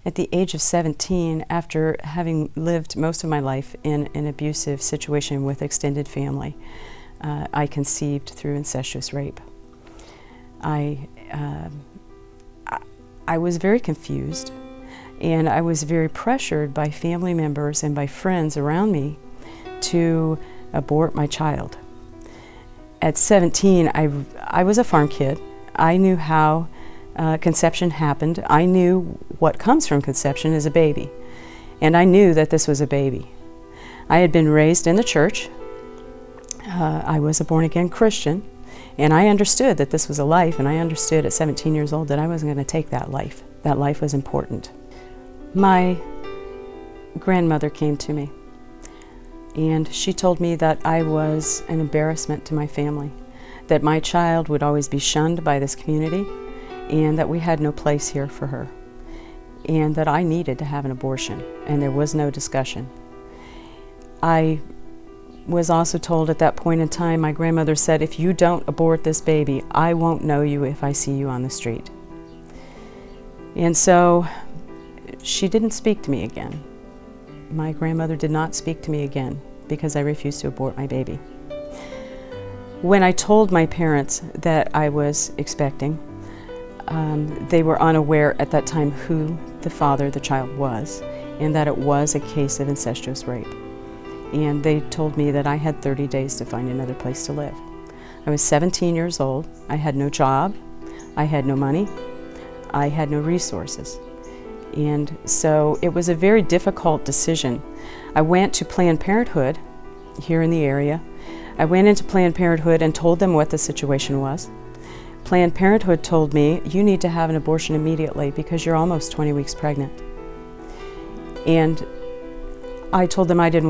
At the age of 17, after having lived most of my life in an abusive situation with extended family, I conceived through incestuous rape. I was very confused, and I was very pressured by family members and by friends around me to abort my child. At 17, I was a farm kid. I knew how conception happened. I knew what comes from conception as a baby, and I knew that this was a baby. I had been raised in the church. I was a born-again Christian, and I understood that this was a life, and I understood at 17 years old that I wasn't going to take that life. That life was important. My grandmother came to me, and she told me that I was an embarrassment to my family, that my child would always be shunned by this community, and that we had no place here for her, and that I needed to have an abortion, and there was no discussion. I was also told at that point in time, my grandmother said, if you don't abort this baby, I won't know you if I see you on the street. And so she didn't speak to me again. My grandmother did not speak to me again because I refused to abort my baby. When I told my parents that I was expecting, they were unaware at that time who the father of the child was, and that it was a case of incestuous rape. And they told me that I had 30 days to find another place to live. I was 17 years old. I had no job. I had no money. I had no resources. And so it was a very difficult decision. I went to Planned Parenthood here in the area. I went into Planned Parenthood and told them what the situation was. Planned Parenthood told me, you need to have an abortion immediately because you're almost 20 weeks pregnant. And I told them I didn't